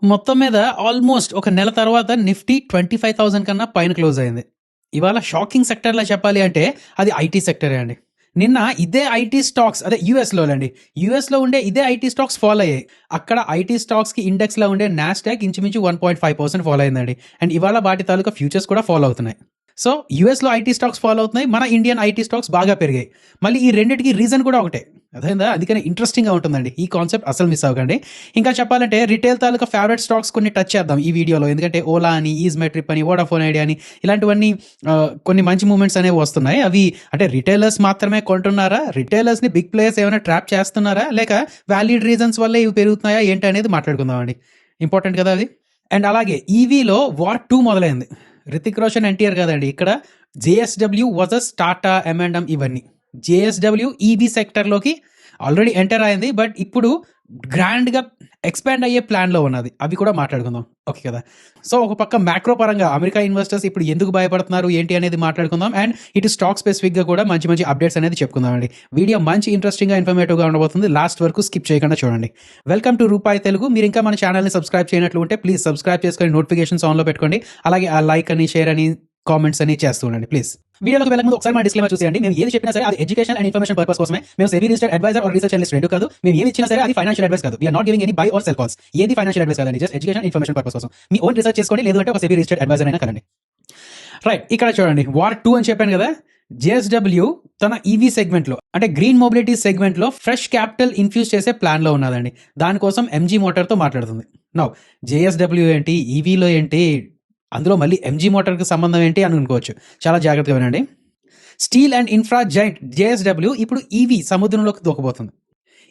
మొత్తం మీద ఆల్మోస్ట్ ఒక నెల తర్వాత నిఫ్టీ 25,000 కన్నా పైన క్లోజ్ అయింది. ఇవాళ షాకింగ్ సెక్టర్‌లో చెప్పాలి అంటే అది ఐటీ సెక్టరే అండి. నిన్న ఇదే ఐటీ స్టాక్స్ అదే యూఎస్‌లోనండి. యూఎస్‌లో ఉండే ఇదే ఐటీ స్టాక్స్ ఫాలో అయ్యాయి. అక్కడ ఐటీ స్టాక్స్‌కి ఇండెక్స్‌లో ఉండే నాస్డాక్ ఇంచుమించు 1.5% ఫాలో అయిందండి. అండ్ ఇవాళ వాటి తాలూకా ఫ్యూచర్స్ కూడా ఫాలో అవుతున్నాయి. సో యూఎస్‌లో ఐటీ స్టాక్స్ ఫాలో అవుతున్నాయి. మన ఇండియన్ ఐటీ స్టాక్స్ బాగా పెరిగాయి. మళ్ళీ ఈ రెండిటికి రీజన్ కూడా ఒకటే. అర్థమైందా? అందుకని ఇంట్రెస్టింగ్‌గా ఉంటుందండి. ఈ కాన్సెప్ట్ అస్సలు మిస్ అవ్వకండి. ఇంకా చెప్పాలంటే రిటైల్ తాలూకా ఫేవరెట్ స్టాక్స్ కొన్ని టచ్ చేద్దాం ఈ వీడియోలో. ఎందుకంటే ఓలా అని, ఈజ్ మై ట్రిప్ అని, వోడాఫోన్ ఐడియా అని ఇలాంటివన్నీ కొన్ని మంచి మూవ్‌మెంట్స్ అనేవి వస్తున్నాయి. అవి అంటే రిటైలర్స్ మాత్రమే కొంటున్నారా? రిటైలర్స్‌ని బిగ్ ప్లేయర్స్ ఏమైనా ట్రాప్ చేస్తున్నారా? లేక వాలిడ్ రీజన్స్ వల్లే ఇవి పెరుగుతున్నాయా ఏంటి అనేది మాట్లాడుకుందామండి. ఇంపార్టెంట్ కదా అది. అండ్ అలాగే ఈవీలో వార్ 2 మొదలైంది. రితిక్ రోషన్, ఎన్టీఆర్ కాదండి. ఇక్కడ జేఎస్‌డబ్ల్యూ వర్సెస్ టాటా, ఎమ్&ఎమ్ ఇవన్నీ. జేఎస్‌డబ్ల్యూ ఈవీ సెక్టర్‌లోకి ఆల్రెడీ ఎంటర్ అయింది. బట్ ఇప్పుడు గ్రాండ్‌గా ఎక్స్‌పాండ్ అయ్యే ప్లాన్‌లో ఉన్నది. అవి కూడా మాట్లాడుకుందాం. ఓకే కదా! సో ఒక పక్క మ్యాక్రో పరంగా అమెరికా ఇన్వెస్టర్స్ ఇప్పుడు ఎందుకు భయపడుతున్నారు ఏంటి అనేది మాట్లాడుకుందాం. అండ్ ఇటు స్టాక్ స్పెసిఫిక్‌గా కూడా మంచి మంచి అప్డేట్స్ అనేది చెప్పుకుందామండి. వీడియో మంచి ఇంట్రెస్టింగ్‌గా, ఇన్ఫర్మేటివ్‌గా ఉండబోతుంది. లాస్ట్ వరకు స్కిప్ చేయకుండా చూడండి. వెల్కమ్ టు రూపాయి తెలుగు. మీరు ఇంకా మన ఛానల్‌ని సబ్స్క్రైబ్ చేయనట్లు ఉంటే ప్లీజ్ సబ్స్క్రైబ్ చేసుకొని నోటిఫికేషన్స్ ఆన్‌లో పెట్టుకోండి. అలాగే ఆ లైక్ అని, షేర్ అని, కామెంట్స్ అని చేస్తూ ఉండండి ప్లీజ్. వీడియోలోకి వెళ్ళక ముందు ఒకసారి మన డిస్క్లైమర్ చూసేయండి. మేము ఏది చెప్పినా సరే అది ఎడ్యుకేషన్ అండ్ ఇన్ఫర్మేషన్ పర్పస్ కోసమే. మేము SEBI registered advisor or research analyst రెండు కాదు. మేము ఏది ఇచ్చినా సరే అది ఫైనాన్షియల్ అడ్వైస్ కాదు. We are not giving any buy or sell calls. ఏది ఫైనాన్షియల్ అడ్వైస్ కాదండి. జస్ట్ ఎడ్యుకేషన్ ఇన్ఫర్మేషన్ పర్పస్ కోసం. మీ ఓన్ రీసెర్చ్ చేసుకోండి. లేదు అంటే ఒక సెబీ రిజిస్టర్డ్ అడ్వైజర్ అయినా కలండి. రైట్, ఇక్కడ చూడండి. వార్ 2 అని చెప్పాను కదా. జేఎస్‌డబ్ల్యూ తన ఈవీ సెగ్మెంట్లో అంటే గ్రీన్ మొబిలిటీ సెగ్మెంట్లో ఫ్రెష్ క్యాపిటల్ ఇన్ఫ్యూజ్ చేసే ప్లాన్లో ఉన్నదండి. దానికోసం ఎంజీ మోటార్తో మాట్లాడుతుంది. నౌ జేఎస్‌డబ్ల్యూ ఏంటి, ఈవీలో ఏంటి, అందులో మళ్ళీ ఎంజీ మోటార్కి సంబంధం ఏంటి అని అనుకోవచ్చు. చాలా జాగ్రత్తగా వినండి. Steel and infra giant JSW ఇప్పుడు ఈవీ సముద్రంలోకి దూకబోతుంది.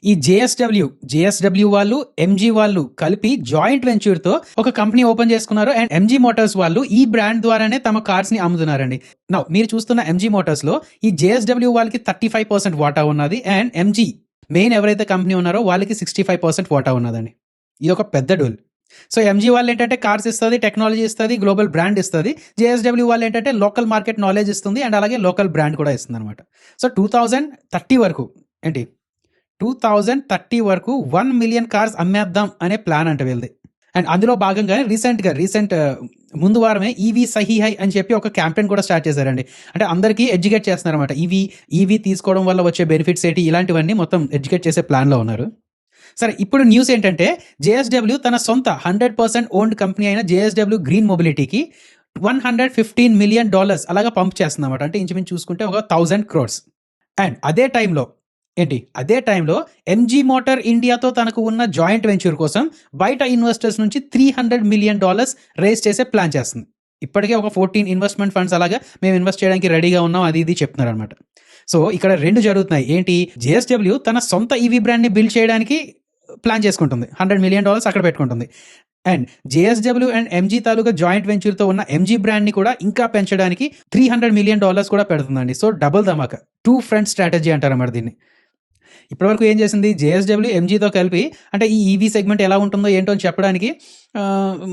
ఈ జేఎస్‌డబ్ల్యూ వాళ్ళు, ఎంజీ వాళ్ళు కలిపి జాయింట్ వెంచర్తో ఒక కంపెనీ ఓపెన్ చేసుకున్నారు. అండ్ ఎంజీ మోటార్స్ వాళ్ళు ఈ బ్రాండ్ ద్వారానే తమ కార్స్ ని అమ్ముతున్నారండి. నౌ మీరు చూస్తున్న ఎంజీ మోటార్స్ లో ఈ జేఎస్‌డబ్ల్యూ వాళ్ళకి 35% వాటా ఉన్నది. అండ్ ఎంజీ మెయిన్ ఎవరైతే కంపెనీ ఉన్నారో వాళ్ళకి 65% వాటా ఉన్నదండి. ఇది ఒక పెద్ద డోల్. సో ఎంజీ వాళ్ళు ఏంటంటే కార్స్ ఇస్తుంది, టెక్నాలజీ ఇస్తుంది, గ్లోబల్ బ్రాండ్ ఇస్తుంది. జేఎస్‌డబ్ల్యూ వాళ్ళు ఏంటంటే లోకల్ మార్కెట్ నాలెడ్జ్ ఇస్తుంది అండ్ అలాగే లోకల్ బ్రాండ్ కూడా ఇస్తుంది అనమాట. సో 2030 వరకు ఏంటి 2030 వరకు 1 మిలియన్ కార్స్ అమ్మేద్దాం అనే ప్లాన్ అంటే వీళ్ళది. అండ్ అందులో భాగంగానే రీసెంట్ ముందు వారమే ఈవీ సహీ హై అని చెప్పి ఒక క్యాంపెయిన్ కూడా స్టార్ట్ చేశారండి. అంటే అందరికీ ఎడ్యుకేట్ చేస్తున్నారన్నమాట. ఈవీ తీసుకోవడం వల్ల వచ్చే బెనిఫిట్స్ ఏంటి ఇలాంటివన్నీ మొత్తం ఎడ్యుకేట్ చేసే ప్లాన్లో ఉన్నారు. సరే, ఇప్పుడు న్యూస్ ఏంటంటే జేఎస్‌డబ్ల్యూ తన సొంత 100% ఓన్డ్ కంపెనీ అయిన జేఎస్‌డబ్ల్యూ గ్రీన్ మొబిలిటీకి $115 మిలియన్ అలాగా పంప్ చేస్తుంది అనమాట. అంటే ఇంచుమించు చూసుకుంటే ఒక 1000 crores. అండ్ అదే టైంలో ఎంజీ మోటార్ ఇండియాతో తనకు ఉన్న జాయింట్ వెంచర్ కోసం బయట ఇన్వెస్టర్స్ నుంచి $300 మిలియన్ రేస్ చేసే ప్లాన్ చేస్తుంది. ఇప్పటికే ఒక 14 ఇన్వెస్ట్మెంట్ ఫండ్స్ అలాగా మేము ఇన్వెస్ట్ చేయడానికి రెడీగా ఉన్నాం అది ఇది చెప్తున్నారు అనమాట. సో ఇక్కడ రెండు జరుగుతున్నాయి. ఏంటి, జేఎస్‌డబ్ల్యూ తన సొంత ఈవీ బ్రాండ్ని బిల్డ్ చేయడానికి ప్లాన్ చేసుకుంటుంది. $100 మిలియన్ అక్కడ పెట్టుకుంటుంది. అండ్ జేఎస్‌డబ్ల్యూ అండ్ ఎంజీ తాలూకా జాయింట్ వెంచర్తో ఉన్న ఎంజీ బ్రాండ్ని కూడా ఇంకా పెంచడానికి $300 మిలియన్ కూడా పెడుతుందండి. సో డబుల్ ధమాకా, 2 ఫ్రంట్ స్ట్రాటజీ అంటారు మరి దీన్ని. ఇప్పటివరకు ఏం చేసింది జేఎస్‌డబ్ల్యూ ఎంజీతో కలిపి అంటే ఈ ఈవీ సెగ్మెంట్ ఎలా ఉంటుందో ఏంటో అని చెప్పడానికి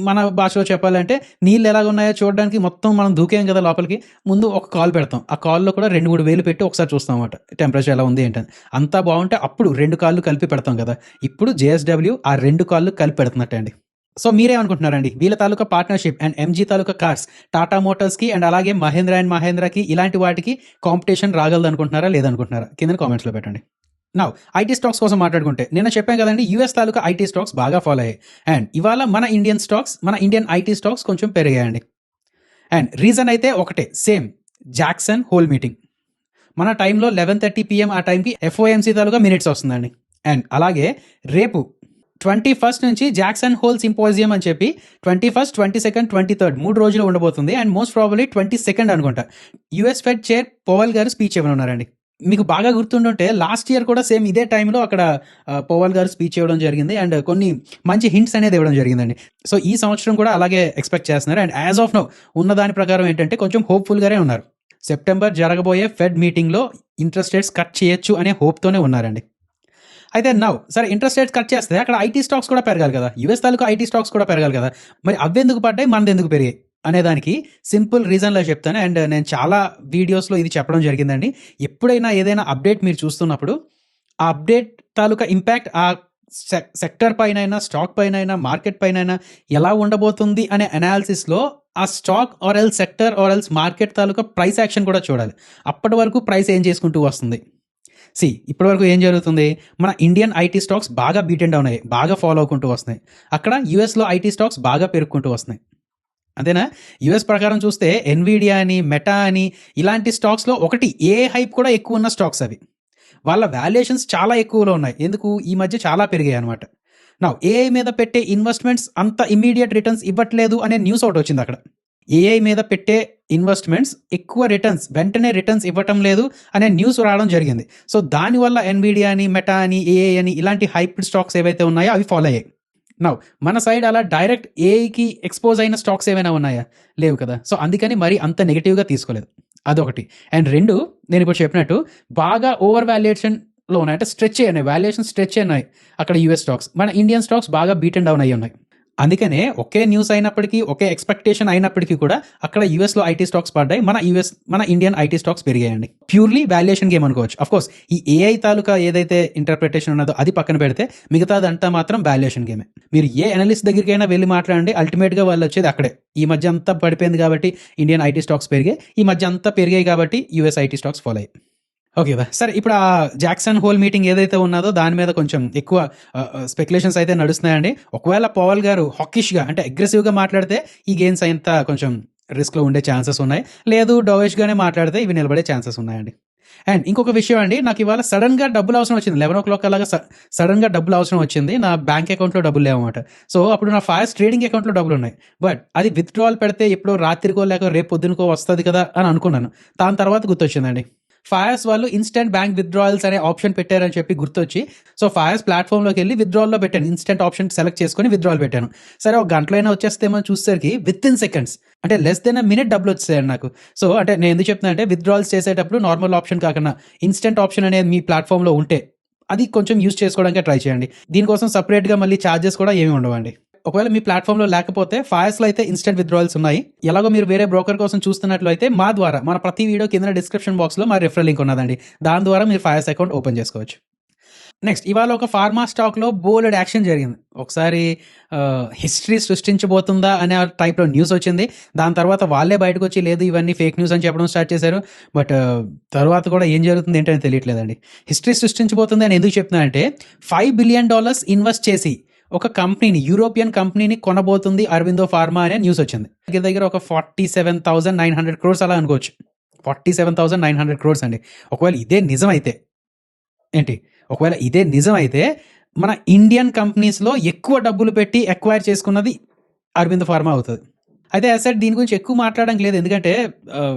మన భాషలో చెప్పాలంటే నీళ్ళు ఎలాగ ఉన్నాయో చూడడానికి మొత్తం మనం దూకేం కదా లోపలికి. ముందు ఒక కాల్ పెడతాం. ఆ కాల్లో కూడా 2-3 వేలు పెట్టి ఒకసారి చూస్తాం అన్నమాట టెంపరేచర్ ఎలా ఉంది ఏంటని. అంతా బాగుంటే అప్పుడు 2 కాళ్ళు కలిపి పెడతాం కదా. ఇప్పుడు జేఎస్‌డబ్ల్యూ ఆ 2 కాళ్ళు కలిపి పెడుతున్నట్టే అండి. సో మీరేమనుకుంటున్నారండి? వీళ్ళ తాలూకా పార్ట్నర్షిప్ అండ్ ఎంజీ తాలూకా కార్స్ టాటా మోటార్స్కి అండ్ అలాగే మహేంద్ర అండ్ మహేంద్రకి ఇలాంటి వాటికి కాంపిటీషన్ రాగలదు అనుకుంటున్నారా లేదనుకుంటున్నారా? కింద కామెంట్స్లో పెట్టండి. నౌ ఐటీ స్టాక్స్ కోసం మాట్లాడుకుంటే నిన్న చెప్పాం కదండి యూఎస్ తాలూకా ఐటీ స్టాక్స్ బాగా ఫాలో అయ్యాయి. అండ్ ఇవాళ మన ఇండియన్ ఐటీ స్టాక్స్ కొంచెం పెరిగాయండి. అండ్ రీజన్ అయితే ఒకటే, సేమ్ జాక్సన్ హోల్ మీటింగ్. మన టైంలో 11:30 PM ఆ టైంకి ఎఫ్ఓఎంసీ తాలూకా మినిట్స్ వస్తుందండి. అండ్ అలాగే రేపు 21st నుంచి జాక్సన్ హోల్ సింపోజియం అని చెప్పి 21st, 22nd, 23rd 3 రోజులు ఉండబోతుంది. అండ్ మోస్ట్ ప్రాబబ్లీ 22nd అనుకుంటా యూఎస్ ఫెడ్ చైర్ పవల్ గారు స్పీచ్ ఇవ్వనున్నారండి. మీకు బాగా గుర్తుండుంటే లాస్ట్ ఇయర్ కూడా సేమ్ ఇదే టైంలో అక్కడ పవల్ గారు స్పీచ్ ఇవ్వడం జరిగింది. అండ్ కొన్ని మంచి హింట్స్ అనేది ఇవ్వడం జరిగిందండి. సో ఈ సంవత్సరం కూడా అలాగే ఎక్స్పెక్ట్ చేస్తున్నారు. అండ్ యాజ్ ఆఫ్ నౌ ఉన్న దాని ప్రకారం ఏంటంటే కొంచెం హోప్ఫుల్గానే ఉన్నారు. సెప్టెంబర్ జరగబోయే ఫెడ్ మీటింగ్లో ఇంట్రెస్ట్ రేట్స్ కట్ చేయొచ్చు అనే హోప్తోనే ఉన్నారండి. అయితే సరే ఇంట్రెస్ట్ రేట్స్ కట్ చేస్తే అక్కడ ఐటీ స్టాక్స్ కూడా పెరగాలి కదా. యూఎస్ తాలూకా ఐటీ స్టాక్స్ కూడా పెరగాలి కదా. మరి అవెందుకు పడ్డాయి, మనది ఎందుకు పెరిగాయి అనేదానికి సింపుల్ రీజన్లో చెప్తాను. అండ్ నేను చాలా వీడియోస్లో ఇది చెప్పడం జరిగిందండి. ఎప్పుడైనా ఏదైనా అప్డేట్ మీరు చూస్తున్నప్పుడు ఆ అప్డేట్ తాలూకా ఇంపాక్ట్ ఆ సెక్టర్ పైనైనా, స్టాక్ పైనైనా, మార్కెట్ పైనైనా ఎలా ఉండబోతుంది అనే అనాలిసిస్‌లో ఆ stock or else sector or else market taluka price action కూడా చూడాలి. అప్పటి వరకు ప్రైస్ ఏం చేసుకుంటూ వస్తుంది. ఇప్పటివరకు ఏం జరుగుతుంది? మన ఇండియన్ ఐటీ స్టాక్స్ బాగా బీట్ అండ్ డౌన్ అయ్యాయి. బాగా ఫాలో అవుకుంటూ వస్తున్నాయి. అక్కడ యూఎస్‌లో ఐటీ స్టాక్స్ బాగా పెరుక్కుంటూ వస్తున్నాయి. అంతేనా? యూఎస్ ప్రకారం చూస్తే ఎన్విడియా అని, మెటా అని ఇలాంటి స్టాక్స్‌లో ఒకటి ఏఐ హైప్ కూడా ఎక్కువ ఉన్న స్టాక్స్ అవి. వాళ్ళ వాల్యుయేషన్స్ చాలా ఎక్కువలో ఉన్నాయి. ఎందుకు? ఈ మధ్య చాలా పెరిగాయన్నమాట. ఏఐ మీద పెట్టే ఇన్వెస్ట్‌మెంట్స్ అంత ఇమ్మీడియేట్ రిటర్న్స్ ఇవ్వట్లేదు అనే న్యూస్ ఒకటొచ్చింది అక్కడ. ఏఐ మీద పెట్టే ఇన్వెస్ట్‌మెంట్స్ ఎక్కువ రిటర్న్స్ వెంటనే రిటర్న్స్ ఇవ్వటం లేదు అనే న్యూస్ రావడం జరిగింది. సో దానివల్ల ఎన్విడియా అని, మెటా అని, ఏఐ అని ఇలాంటి హైప్డ్ స్టాక్స్ ఏవైతే ఉన్నాయో అవి ఫాలో అయ్యాయి. మన సైడ్ అలా డైరెక్ట్ ఏఐకి ఎక్స్‌పోజ్ అయిన స్టాక్స్ ఏమైనా ఉన్నాయా? లేవు కదా! సో అందుకని మరి అంత నెగెటివ్‌గా తీసుకోలేదు. అదొకటి. అండ్ 2 నేనిప్పుడు చెప్పినట్టు బాగా ఓవర్ వాల్యుయేషన్‌లో ఉన్నాయి. అంటే స్ట్రెచ్ అయ్యాయి. వాల్యుయేషన్ స్ట్రెచ్ అయినాయి అక్కడ యూఎస్ స్టాక్స్. మన ఇండియన్ స్టాక్స్ బాగా బీట్ అండ్ డౌన్ అయ్యి ఉన్నాయి. అందుకనే ఒకే న్యూస్ అయినప్పటికీ, ఒకే ఎక్స్‌పెక్టేషన్ అయినప్పటికీ కూడా అక్కడ యూఎస్‌లో ఐటీ స్టాక్స్ పడ్డాయి. మన ఇండియన్ ఐటీ స్టాక్స్ పెరిగాయండి. ప్యూర్‌లీ వాల్యుయేషన్ గేమ్ అనుకోవచ్చు. ఆఫ్‌కోర్స్ ఈ ఏఐ తాలూకా ఏదైతే ఇంటర్ప్రిటేషన్ ఉన్నదో అది పక్కన పెడితే మిగతాదంతా మాత్రం వాల్యుయేషన్ గేమే. మీరు ఏ అనలిస్ట్ దగ్గరికైనా వెళ్ళి మాట్లాడండి, అల్టిమేట్‌గా వాళ్ళొచ్చేది అక్కడే. ఈ మధ్య అంతా పడిపోయింది కాబట్టి ఇండియన్ ఐటీ స్టాక్స్ పెరిగాయి. ఈ మధ్య అంతా పెరిగాయి కాబట్టి యూఎస్ ఐటీ స్టాక్స్ ఫాలో అయ్యాయి. ఓకే. సరే ఇప్పుడు ఆ జాక్సన్ హోల్ మీటింగ్ ఏదైతే ఉన్నదో దాని మీద కొంచెం ఎక్కువ స్పెక్యులేషన్స్ అయితే నడుస్తున్నాయండి. ఒకవేళ పవల్ గారు హాకిష్‌గా అంటే అగ్రెసివ్‌గా మాట్లాడితే ఈ గెయిన్స్ అంతా కొంచెం రిస్క్‌లో ఉండే ఛాన్సెస్ ఉన్నాయి. లేదు డోవిష్‌గానే మాట్లాడితే ఇవి నిలబడే ఛాన్సెస్ ఉన్నాయండి. అండ్ ఇంకొక విషయం అండి, నాకు ఇవాళ సడన్‌గా డబ్బులు అవసరం వచ్చింది. 11:00 అలాగా సడన్‌గా డబ్బులు అవసరం వచ్చింది. నా బ్యాంక్ అకౌంట్‌లో డబ్బులు లేవన్నమాట. సో అప్పుడు నా ఫాస్ట్ ట్రేడింగ్ అకౌంట్‌లో డబ్బులున్నాయి. బట్ అది విత్‌డ్రావల్ పెడితే ఎప్పుడో రాత్రికో లేక రేపు పొద్దునకో వస్తది కదా అని అనుకున్నాను. దాని తర్వాత గుర్తొచ్చిందండి. ఫయాస్ వాళ్ళు ఇన్స్టెంట్ బ్యాంక్ విత్‌డ్రాయల్స్ అనే ఆప్షన్ పెట్టారని చెప్పి గుర్తొచ్చి, సో ఫయాస్ ప్లాట్‌ఫామ్‌లోకి వెళ్ళి విత్‌డ్రావల్‌లో పెట్టాను. ఇన్స్టెంట్ ఆప్షన్ సెలెక్ట్ చేసుకొని విత్‌డ్రావల్ పెట్టాను. సరే ఒక గంటలైనా వచ్చేస్తేమో అని చూసేసరికి వితిన్ సెకండ్స్ అంటే లెస్ దెన్ ఎ మినిట్ డబ్బులు వచ్చేసాయండి నాకు. సో అంటే నేను ఎందుకు చెప్తున్నా అంటే విత్‌డ్రావల్స్ చేసేటప్పుడు నార్మల్ ఆప్షన్ కాకుండా ఇన్స్టెంట్ ఆప్షన్ అనేది మీ ప్లాట్‌ఫామ్‌లో ఉంటే అది కొంచెం యూజ్ చేసుకోవడానికే ట్రై చేయండి. దీనికోసం సెపరేట్‌గా మళ్ళీ చార్జెస్ కూడా ఏమి ఉండవండి. ఒకవేళ మీ ప్లాట్‌ఫామ్‌లో లేకపోతే ఫయాస్‌లో అయితే ఇన్స్టెంట్ విత్‌డ్రాయల్స్ ఉన్నాయి. ఎలాగో మీరు వేరే బ్రోకర్ కోసం చూస్తున్నట్లయితే మా ద్వారా మన ప్రతి వీడియో కింద డిస్క్రిప్షన్ బాక్స్‌లో మా రిఫరల్ లింక్ ఉన్నదండి. దాని ద్వారా మీరు ఫయాస్ అకౌంట్ ఓపెన్ చేసుకోవచ్చు. నెక్స్ట్ ఇవాళ ఒక ఫార్మా స్టాక్‌లో బోలెడు యాక్షన్ జరిగింది. ఒకసారి హిస్టరీ సృష్టించబోతుందా అనే టైప్‌లో న్యూస్ వచ్చింది. దాని తర్వాత వాళ్ళే బయటకొచ్చి లేదు ఇవన్నీ ఫేక్ న్యూస్ అని చెప్పడం స్టార్ట్ చేశారు. బట్ తర్వాత కూడా ఏం జరుగుతుంది ఏంటని తెలియట్లేదండి. హిస్టరీ సృష్టించబోతుంది అని ఎందుకు చెప్తున్నానంటే $5 బిలియన్ ఇన్వెస్ట్ చేసి ఒక కంపెనీని, యూరోపియన్ కంపెనీని కొనబోతుంది అరబిందో ఫార్మా అనే న్యూస్ వచ్చింది. దగ్గర దగ్గర ఒక 47,900 క్రోర్స్ అలా అనుకోవచ్చు. 47,900 క్రోర్స్ అండి. ఒకవేళ ఇదే నిజమైతే ఏంటి? ఒకవేళ ఇదే నిజమైతే మన ఇండియన్ కంపెనీస్‌లో ఎక్కువ డబ్బులు పెట్టి అక్వైర్ చేసుకున్నది అరబిందో ఫార్మా అవుతది. అయితే యాజ్ సెడ్ దీని గురించి ఎక్కువ మాట్లాడడానికి లేదు. ఎందుకంటే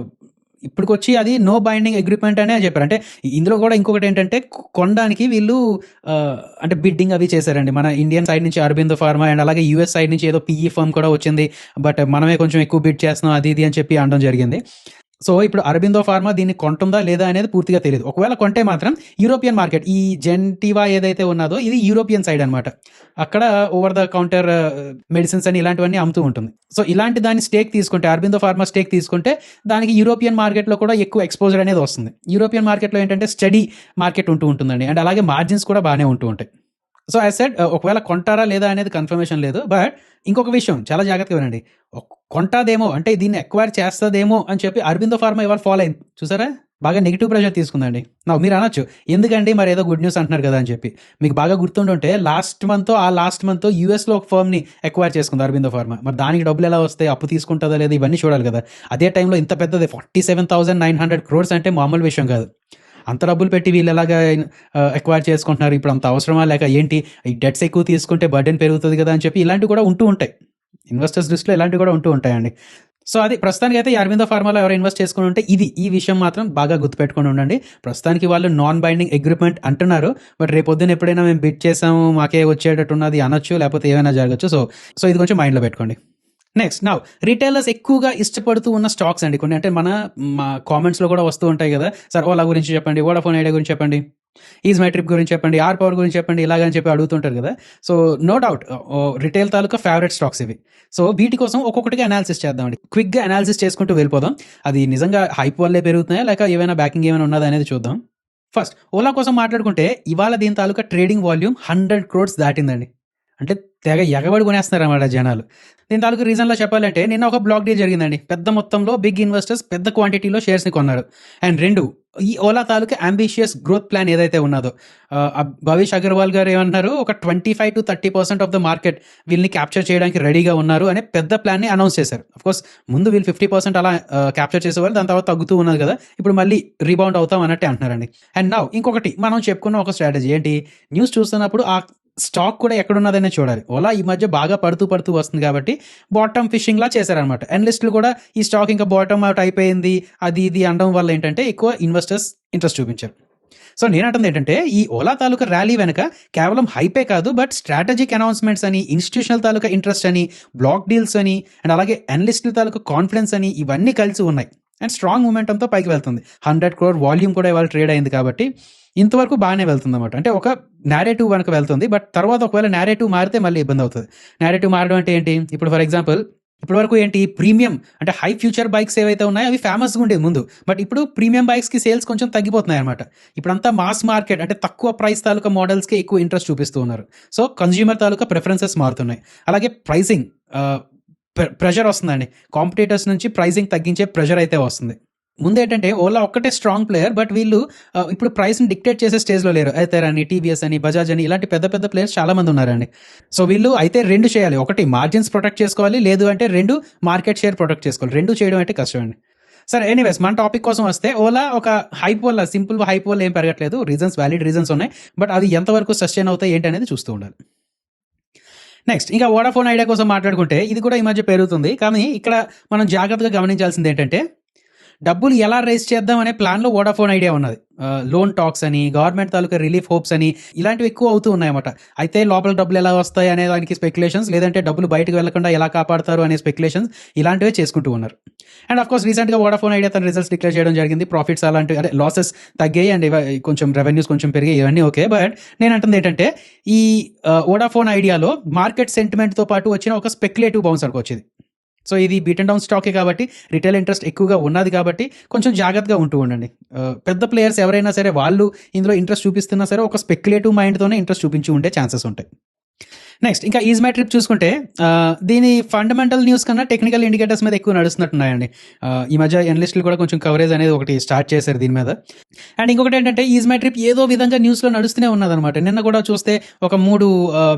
ఇప్పటికొచ్చి అది నో బైండింగ్ అగ్రీమెంట్ అనే చెప్పారు. అంటే ఇందులో కూడా ఇంకొకటి ఏంటంటే కొనడానికి వీళ్ళు అంటే బిడ్డింగ్ అవి చేశారండి. మన ఇండియన్ సైడ్ నుంచి అరబిందో ఫార్మా అండ్ అలాగే యూఎస్ సైడ్ నుంచి ఏదో పీఈ ఫర్మ్ కూడా వచ్చింది. బట్ మనమే కొంచెం ఎక్కువ బిడ్ చేస్తున్నాం అది ఇది అని చెప్పి అనడం జరిగింది. సో ఇప్పుడు అరబిందో ఫార్మా దీన్ని కొంటుందా లేదా అనేది పూర్తిగా తెలియదు. ఒకవేళ కొంటే మాత్రం యూరోపియన్ మార్కెట్ ఈ జెంటివా ఏదైతే ఉన్నదో ఇది యూరోపియన్ సైడ్ అనమాట. అక్కడ ఓవర్ ద కౌంటర్ మెడిసిన్స్ అని ఇలాంటివన్నీ అమ్ముతూ ఉంటుంది. సో ఇలాంటి దాన్ని స్టేక్ తీసుకుంటే అరబిందో ఫార్మా స్టేక్ తీసుకుంటే దానికి యూరోపియన్ మార్కెట్లో కూడా ఎక్కువ ఎక్స్పోజర్ అనేది వస్తుంది. యూరోపియన్ మార్కెట్లో ఏంటంటే స్టడీ మార్కెట్ ఉంటూ ఉంటుందండి. అండ్ అలాగే మార్జిన్స్ కూడా బాగానే ఉంటూ ఉంటాయి. సో యాజ్ సెడ్ ఒకవేళ కొంటారా లేదా అనేది కన్ఫర్మేషన్ లేదు. బట్ ఇంకొక విషయం చాలా జాగ్రత్తగా వినండి. కొంటాదేమో అంటే దీన్ని ఎక్వైర్ చేస్తదేమో అని చెప్పి అరబిందో ఫార్మా ఇవాళ ఫాలో అయింది. చూసారా? బాగా నెగిటివ్ ప్రెషర్ తీసుకుందండి. మీరు అనొచ్చు ఎందుకండి మరి ఏదో గుడ్ న్యూస్ అంటున్నారు కదా అని చెప్పి. మీకు బాగా గుర్తుంటుంటే లాస్ట్ మంత్ యూఎస్‌లో ఒక ఫర్మ్‌ని ఎక్వైర్ చేసుకుంది అరబిందో ఫార్మా. మరి దానికి డబ్బులు ఎలా వస్తాయి? అప్పు తీసుకుంటుందా లేదా? ఇవన్నీ చూడాలి కదా! అదే టైంలో ఇంత పెద్దది 47,900 క్రోర్స్ అంటే మామూలు విషయం కాదు. అంత డబ్బులు పెట్టి వీళ్ళు ఎలాగా ఎక్వైర్ చేసుకుంటున్నారు? ఇప్పుడు అంత అవసరమా? లేక ఏంటి ఈ డెట్స్ ఎక్కువ తీసుకుంటే బర్డెన్ పెరుగుతుంది కదా అని చెప్పి ఇలాంటివి కూడా ఉంటూ ఉంటాయి. ఇన్వెస్టర్స్ దృష్టిలో ఇలాంటివి కూడా ఉంటూ ఉంటాయండి. సో అది ప్రస్తుతానికైతే ఈ అరబిందో ఫార్మాలో ఎవరు ఇన్వెస్ట్ చేసుకుని ఉంటే ఈ విషయం మాత్రం బాగా గుర్తుపెట్టుకొని ఉండండి. ప్రస్తుతానికి వాళ్ళు నాన్ బైండింగ్ అగ్రీమెంట్ అంటున్నారు. బట్ రేపొద్దున ఎప్పుడైనా మేము బిడ్ చేసాము మాకే వచ్చేటట్టు ఉన్నది అనొచ్చు, లేకపోతే ఏమైనా జరగచ్చు. సో ఇది కొంచెం మైండ్లో పెట్టుకోండి. నెక్స్ట్ రిటైలర్స్ ఎక్కువగా ఇష్టపడుతూ ఉన్న స్టాక్స్ అండి కొన్ని. అంటే మా కామెంట్స్లో కూడా వస్తూ ఉంటాయి కదా, సార్ ఓలా గురించి చెప్పండి, వోడాఫోన్ ఐడియా గురించి చెప్పండి, ఈజ్ మై ట్రిప్ గురించి చెప్పండి, ఆర్ పవర్ గురించి చెప్పండి, ఇలాగని చెప్పి అడుగుతుంటారు కదా. సో నో డౌట్ రిటైల్ తాలూకా ఫేవరెట్ స్టాక్స్ ఇవి. సో వీటి కోసం ఒక్కొక్కటిగా అనాలిసిస్ చేద్దామండి. క్విక్గా అనాలిసిస్ చేసుకుంటూ వెళ్ళిపోదాం. అది నిజంగా హైప్ వల్లే పెరుగుతున్నాయా లేక ఏమైనా బ్యాకింగ్ ఏమైనా ఉన్నదా అనేది చూద్దాం. ఫస్ట్ ఓలా కోసం మాట్లాడుకుంటే ఇవాళ దీని తాలూకా ట్రేడింగ్ వాల్యూమ్ 100 crores దాటిందండి. అంటే తెగ ఎగబడి కొనేస్తున్నారన్నమాట జనాలు. దీని తాలూకా రీజన్‌లో చెప్పాలంటే నిన్న ఒక బ్లాక్ డీల్ జరిగిందండి. పెద్ద మొత్తంలో బిగ్ ఇన్వెస్టర్స్ పెద్ద క్వాంటిటీలో షేర్స్‌ని కొన్నారు. అండ్ 2 ఈ ఓలా తాలూకా అంబిషియస్ గ్రోత్ ప్లాన్ ఏదైతే ఉన్నదో భవిష్ అగర్వాల్ గారు ఏమన్నారు, ఒక 25-30% ఆఫ్ ద మార్కెట్ వీళ్ళని క్యాప్చర్ చేయడానికి రెడీగా ఉన్నారు అనే పెద్ద ప్లాన్‌ని అనౌన్స్ చేశారు. ఆఫ్‌కోర్స్ ముందు వీళ్ళు 50% అలా క్యాప్చర్ చేసేవాళ్ళు. దాని తర్వాత తగ్గుతూ ఉన్నది కదా! ఇప్పుడు మళ్ళీ రీబౌండ్ అవుతాం అన్నట్టే అంటున్నారండి. అండ్ నౌ ఇంకొకటి మనం చెప్పుకున్న ఒక స్ట్రాటజీ ఏంటి, న్యూస్ చూస్తున్నప్పుడు ఆ స్టాక్ కూడా ఎక్కడున్నదనే చూడాలి. ఓలా ఈ మధ్య బాగా పడుతూ వస్తుంది కాబట్టి బాటమ్ ఫిషింగ్‌లా చేశారనమాట. అనలిస్టులు కూడా ఈ స్టాక్ ఇంకా బాటమ్ అవుట్ అయిపోయింది అది ఇది అనడం వల్ల ఏంటంటే ఎక్కువ ఇన్వెస్టర్స్ ఇంట్రెస్ట్ చూపించారు. సో నేనంటుంది ఏంటంటే ఈ ఓలా తాలూకా ర్యాలీ వెనక కేవలం హైపే కాదు, బట్ స్ట్రాటజిక్ అనౌన్స్మెంట్స్ అని, ఇన్స్టిట్యూషనల్ తాలూకా ఇంట్రెస్ట్ అని, బ్లాక్ డీల్స్ అని, అండ్ అలాగే అనలిస్టుల తాలూకా కాన్ఫిడెన్స్ అని ఇవన్నీ కలిసి ఉన్నాయి. అండ్ స్ట్రాంగ్ మొమెంటంతో పైకి వెళ్తుంది. 100 crore వాల్యూమ్ కూడా ఇవాళ ట్రేడ్ అయింది కాబట్టి ఇంతవరకు బాగానే వెళ్తుందన్నమాట. అంటే ఒక నేరేటివ్ వెనక వెళ్తుంది. బట్ తర్వాత ఒకవేళ నేరేటివ్ మారితే మళ్ళీ ఇబ్బంది అవుతుంది. నేరేటివ్ మారడం అంటే ఏంటి, ఇప్పుడు ఫర్ ఎగ్జాంపుల్ ఇప్పటి వరకు ఏంటి ప్రీమియం అంటే హై ఫ్యూచర్ బైక్స్ ఏవైతే ఉన్నాయో అవి ఫేమస్గా ఉండేది ముందు. బట్ ఇప్పుడు ప్రీమియం బైక్స్కి సేల్స్ కొంచెం తగ్గిపోతున్నాయి అనమాట. ఇప్పుడంతా మాస్ మార్కెట్ అంటే తక్కువ ప్రైస్ తాలూకా మోడల్స్కి ఎక్కువ ఇంట్రెస్ట్ చూపిస్తూ ఉన్నారు. సో కన్జ్యూమర్ తాలూకా ప్రిఫరెన్సెస్ మారుతున్నాయి. అలాగే ప్రైసింగ్ ప్రెషర్ వస్తుందండి. కాంపిటీటర్స్ నుంచి ప్రైసింగ్ తగ్గించే ప్రెషర్ అయితే వస్తుంది. ముందేంటంటే ఓలా ఒక్కటే స్ట్రాంగ్ ప్లేయర్, బట్ వీళ్ళు ఇప్పుడు ప్రైస్ని డిక్టేట్ చేసే స్టేజ్లో లేరు. ఐతర్ అని, టీవీఎస్ అని, బజాజ్ అని ఇలాంటి పెద్ద పెద్ద ప్లేయర్స్ చాలా మంది ఉన్నారండి. సో వీళ్ళు అయితే 2 చేయాలి. ఒకటి మార్జిన్స్ ప్రొటెక్ట్ చేసుకోవాలి, లేదు అంటే 2 మార్కెట్ షేర్ ప్రొటెక్ట్ చేసుకోవాలి. 2 చేయడం అంటే కష్టం అండి. సరే ఎనీవేస్ మన టాపిక్ కోసం వస్తే ఓలా ఒక హైప్ వల్ల, సింపుల్ హైప్ వల్ల ఏం పెరగట్లేదు. రీజన్స్, వ్యాలిడ్ రీజన్స్ ఉన్నాయి. బట్ అది ఎంతవరకు సస్టైన్ అవుతాయి ఏంటి అనేది చూస్తూ ఉండాలి. నెక్స్ట్ ఇంకా వోడాఫోన్ ఐడియా కోసం మాట్లాడుకుంటే ఇది కూడా ఈ మధ్య పెరుగుతుంది. కానీ ఇక్కడ మనం జాగ్రత్తగా గమనించాల్సింది ఏంటంటే డబ్బులు ఎలా రైజ్ చేద్దాం అనే ప్లాన్లో వోడాఫోన్ ఐడియా ఉన్నది. లోన్ టాక్స్ అని, గవర్నమెంట్ తాలూకా రిలీఫ్ హోప్స్ అని ఇలాంటివి ఎక్కువ అవుతూ ఉన్నాయన్నమాట. అయితే లోపల డబ్బులు ఎలా వస్తాయి అనే దానికి స్పెక్యులేషన్స్, లేదంటే డబ్బులు బయటకు వెళ్లకుండా ఎలా కాపాడతారు అనే స్పెక్యులేషన్స్ ఇలాంటివే చేసుకుంటూ ఉన్నారు. అండ్ ఆఫ్ కోర్స్ రీసెంట్గా వోడాఫోన్ ఐడియా తన రిజల్ట్స్ డిక్లేర్ చేయడం జరిగింది. ప్రాఫిట్స్ అలాంటివి అంటే లాసెస్ తగ్గాయి అండ్ కొంచెం రెవెన్యూస్ కొంచెం పెరిగాయి, ఇవన్నీ ఓకే. బట్ నేను అంటుంది ఏంటంటే ఈ వోడాఫోన్ ఐడియాలో మార్కెట్ సెంటిమెంట్తో పాటు వచ్చిన ఒక స్పెక్యులేటివ్ బౌన్స్ అనుకోవచ్చు. సో ఇది బీట్ అండ్ డౌన్ స్టాకే కాబట్టి, రిటైల్ ఇంట్రెస్ట్ ఎక్కువగా ఉన్నది కాబట్టి కొంచెం జాగ్రత్తగా ఉంటూ ఉండండి. పెద్ద ప్లేయర్స్ ఎవరైనా సరే వాళ్ళు ఇందులో ఇంట్రెస్ట్ చూపిస్తున్నా సరే ఒక స్పెక్యులేటివ్ మైండ్తోనే ఇంట్రెస్ట్ చూపించి ఉండే ఛాన్సెస్ ఉంటాయి. నెక్స్ట్ ఇంకా ఈజ్ మై ట్రిప్ చూసుకుంటే దీని ఫండమెంటల్ న్యూస్ కన్నా టెక్నికల్ ఇండికేటర్స్ మీద ఎక్కువ నడుస్తున్నట్టున్నాయండి. ఈ మధ్య ఎనలిస్టులు కూడా కొంచెం కవరేజ్ అనేది ఒకటి స్టార్ట్ చేశారు దీని మీద. అండ్ ఇంకొకటి ఏంటంటే ఈజ్ మై ట్రిప్ ఏదో విధంగా న్యూస్లో నడుస్తూనే ఉన్నదనమాట. నిన్న కూడా చూస్తే ఒక 3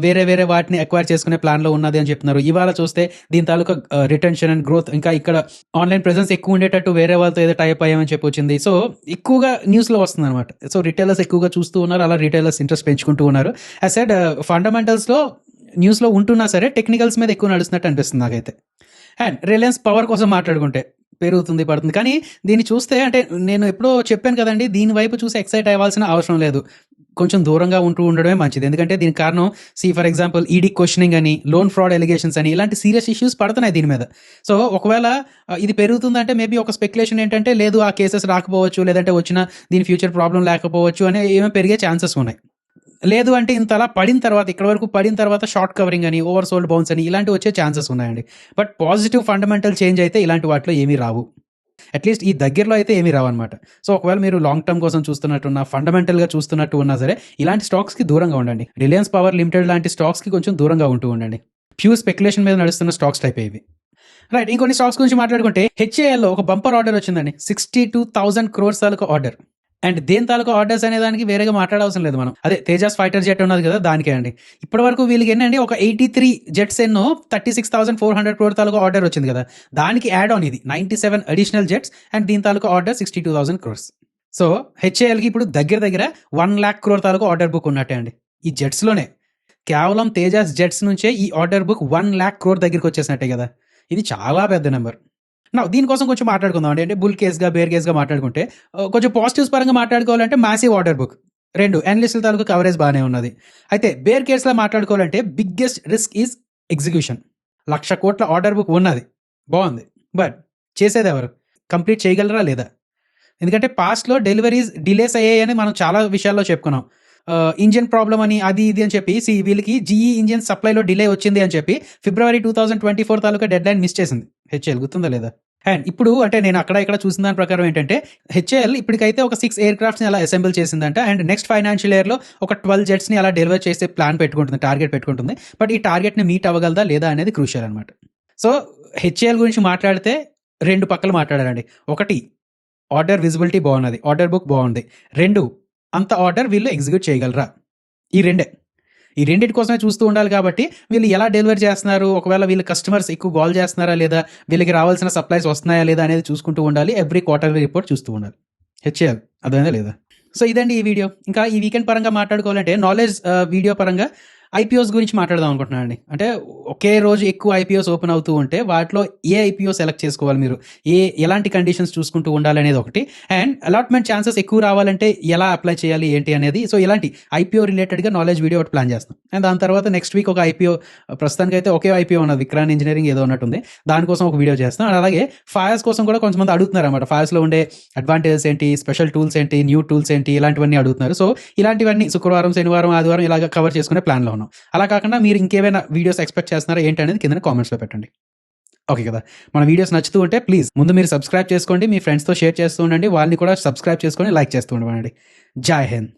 వేరే వాటిని అక్వైర్ చేసుకునే ప్లాన్లో ఉన్నది అని చెప్తున్నారు. ఇవాళ చూస్తే దీని తాలూకా రిటెన్షన్ అండ్ గ్రోత్, ఇంకా ఇక్కడ ఆన్లైన్ ప్రెసెన్స్ ఎక్కువ ఉండేటట్టు వేరే వాళ్ళతో ఏదో టైప్ అయ్యామని చెప్పి వచ్చింది. సో ఎక్కువగా న్యూస్లో వస్తుంది అనమాట. సో రిటైలర్స్ ఎక్కువగా చూస్తూ ఉన్నారు, అలా రిటైలర్స్ ఇంట్రెస్ట్ పెంచుకుంటూ ఉన్నారు. యాజ్ సెడ్ ఫండమెంటల్స్లో న్యూస్లో ఉంటున్నా సరే టెక్నికల్స్ మీద ఎక్కువ నడుస్తున్నట్టు అనిపిస్తుంది నాకైతే. అండ్ రిలయన్స్ పవర్ కోసం మాట్లాడుకుంటే పెరుగుతుంది పడుతుంది, కానీ దీన్ని చూస్తే అంటే నేను ఎప్పుడో చెప్పాను కదండి, దీని వైపు చూసి ఎక్సైట్ అవ్వాల్సిన అవసరం లేదు. కొంచెం దూరంగా ఉండడమే మంచిది. ఎందుకంటే దీనికి కారణం ఫర్ ఎగ్జాంపుల్ ఈడీ క్వశ్చనింగ్ అని, లోన్ ఫ్రాడ్ ఎలిగేషన్స్ అని ఇలాంటి సీరియస్ ఇష్యూస్ పడుతున్నాయి దీని మీద. సో ఒకవేళ ఇది పెరుగుతుందంటే మేబీ ఒక స్పెక్యులేషన్ ఏంటంటే లేదు ఆ కేసెస్ రాకపోవచ్చు, లేదంటే వచ్చిన దీని ఫ్యూచర్ ప్రాబ్లం లేకపోవచ్చు అనే ఏమో పెరిగే ఛాన్సెస్ ఉన్నాయి. లేదు అంటే ఇంతలా పడిన తర్వాత, ఇక్కడ వరకు పడిన తర్వాత షార్ట్ కవరింగ్ అని, ఓవర్ సోల్డ్ బౌన్స్ అని ఇలాంటివి వచ్చే ఛాన్సెస్ ఉన్నాయండి. బట్ పాజిటివ్ ఫండమెంటల్ చేంజ్ అయితే ఇలాంటి వాటిలో ఏమీ రావు. అట్లీస్ట్ ఈ దగ్గరలో అయితే ఏమీ రావన్నమాట. సో ఒకవేళ మీరు లాంగ్ టర్మ్ కోసం చూస్తున్నట్టున్నా, ఫండమెంటల్గా చూస్తున్నట్టు ఉన్నా సరే ఇలాంటి స్టాక్స్కి దూరంగా ఉండండి. రిలయన్స్ పవర్ లిమిటెడ్ లాంటి స్టాక్స్కి కొంచెం దూరంగా ఉంటూ ఉండండి. ప్యూర్ స్పెక్యులేషన్ మీద నడుస్తున్న స్టాక్స్ టైప్ ఇవి. రైట్, ఇంకొన్ని స్టాక్స్ గురించి మాట్లాడుకుంటే హెచ్ఏఎల్లో ఒక బంపర్ ఆర్డర్ వచ్చిందండి. 62,000 crores తాలూకా ఆర్డర్. అండ్ దేని తాలూకా ఆర్డర్స్ అనే దానికి వేరేగా మాట్లాడవసరం లేదు మనం. అదే తేజాస్ ఫైటర్ జెట్ ఉన్నది కదా, దానికే అండి. ఇప్పటి వరకు వీళ్ళకి ఏంటండి ఒక 83 జెట్స్ ఎన్నో 36,400 crore తాలూకా ఆర్డర్ వచ్చింది కదా, దానికి యాడ్ ఆన్ ఇది 97 అడిషనల్ జెట్స్ అండ్ దీని తాలూకా ఆర్డర్ 62,000 crores. సో హెచ్ఏఎల్కి ఇప్పుడు దగ్గర 1 lakh crore తాలూకా ఆర్డర్ బుక్ ఉన్నట్టే అండి. ఈ జెట్స్లోనే కేవలం తేజాస్ జెట్స్ నుంచే ఈ ఆర్డర్ బుక్ 1 lakh crore దగ్గరికి వచ్చేసినట్టే కదా. ఇది చాలా పెద్ద నెంబర్. దీనికోసం కొంచెం మాట్లాడుకుందాం అండి. అంటే బుల్ కేస్గా, బేర్ కేస్గా మాట్లాడుకుంటే కొంచెం పాజిటివ్స్ పరంగా మాట్లాడుకోవాలంటే మ్యాసివ్ ఆర్డర్ బుక్ 2 అనలిస్టుల తాలూకా కవరేజ్ బాగానే ఉన్నది. అయితే బేర్ కేస్లో మాట్లాడుకోవాలంటే biggest risk is execution. 1,00,000 crore order book ఉన్నది, బాగుంది, బట్ చేసేది ఎవరు? కంప్లీట్ చేయగలరా లేదా? ఎందుకంటే పాస్ట్లో డెలివరీస్ డిలేస్ అయ్యాయని మనం చాలా విషయాల్లో చెప్పుకున్నాం. ఇంజిన్ ప్రాబ్లం అని, అది ఇది అని చెప్పి వీళ్ళకి జీఈ ఇంజిన్ సప్లైలో డిలే వచ్చింది అని చెప్పి February 2024 తాలూకా డెడ్ లైన్ మిస్ చేసింది హెచ్ఏఎల్, గుర్తుందా లేదా? అండ్ ఇప్పుడు అంటే నేను అక్కడ ఇక్కడ చూసిన దాని ప్రకారం ఏంటంటే హెచ్ఏఎల్ ఇప్పటికైతే ఒక 6 ఎయిర్ క్రాఫ్ట్స్ని అలా అసెంబుల్ చేసిందంట. అండ్ నెక్స్ట్ ఫైనాన్షియల్ ఇయర్లో ఒక 12 జెట్స్ని అలా డెలివర్ చేసే ప్లాన్ పెట్టుకుంటుంది, టార్గెట్ పెట్టుకుంటుంది. బట్ ఈ టార్గెట్ని మీట్ అవ్వగలదా లేదా అనేది క్రూషియల్ అనమాట. సో హెచ్ఏఎల్ గురించి మాట్లాడితే 2 పక్కలు మాట్లాడాలండి. ఒకటి, ఆర్డర్ విజిబిలిటీ బాగున్నది, ఆర్డర్ బుక్ బాగుంది. 2, అంత ఆర్డర్ వీళ్ళు ఎగ్జిక్యూట్ చేయగలరా? ఈ రెండింటి కోసమే చూస్తూ ఉండాలి. కాబట్టి వీళ్ళు ఎలా డెలివర్ చేస్తున్నారు, ఒకవేళ వీళ్ళ కస్టమర్స్ ఎక్కువ కాల్ చేస్తున్నారా లేదా, వీళ్ళకి రావాల్సిన సప్లైస్ వస్తున్నాయా లేదా అనేది చూసుకుంటూ ఉండాలి. ఎవ్రీ క్వార్టర్లీ రిపోర్ట్ చూస్తూ ఉండాలి. హెచ్ఏఎల్ అదేనా లేదా? సో ఇదండి ఈ వీడియో. ఇంకా ఈ వీకెండ్ పరంగా మాట్లాడుకోవాలంటే నాలెడ్జ్ వీడియో పరంగా ఐపీఓస్ గురించి మాట్లాడదాం అనుకుంటున్నాను అండి. అంటే ఒకే రోజు ఎక్కువ ఐపీఓస్ ఓపెన్ అవుతూ ఉంటే వాటిలో ఏ ఐపీఓ సెలెక్ట్ చేసుకోవాలి, మీరు ఎలాంటి కండిషన్స్ చూసుకుంటూ ఉండాలి అనేది ఒకటి. అండ్ అలాట్మెంట్ ఛాన్సెస్ ఎక్కువ రావాలంటే ఎలా అప్లై చేయాలి ఏంటి అనేది. సో ఇలాంటి ఐపీఓ రిలేటెడ్గా నాలెడ్జ్ వీడియో ఒకటి ప్లాన్ చేస్తాం. అండ్ దాని తర్వాత నెక్స్ట్ వీక్ ఒక ఐపీఓ, ప్రస్తుతానికైతే ఒకే ఐపీఓ ఉన్నది, విక్రాన్ ఇంజనీరింగ్ ఏదో ఉన్నట్టుంది, దానికోసం ఒక వీడియో చేస్తాం. అండ్ అలాగే ఫైర్స్ కోసం కూడా కొంతమంది అడుగుతున్నారు అనమాట. ఫైర్స్లో ఉండే అడ్వాంటేజెస్ ఏంటి, స్పెషల్ టూల్స్ ఏంటి, న్యూ టూల్స్ ఏంటి, ఇలాంటివన్నీ అడుగుతున్నారు. సో ఇలాంటివన్నీ శుక్రవారం, శనివారం, ఆదివారం ఇలాగ కవర్ చేసుకునే ప్లాన్లో ఉన్నాం. అలా కాకుండా మీరు ఇంకేమైనా వీడియోస్ ఎక్స్పెక్ట్ చేస్తున్నారా ఏంటి అనేది కింద కామెంట్స్లో పెట్టండి. ఓకే కదా? మన వీడియోస్ నచ్చుతూ ఉంటే ప్లీజ్ ముందు మీరు సబ్స్క్రైబ్ చేసుకోండి, మీ ఫ్రెండ్స్తో షేర్ చేస్తూ ఉండండి, వాళ్ళని కూడా సబ్స్క్రైబ్ చేసుకొని లైక్ చేస్తూ ఉండండి. జై హింద్.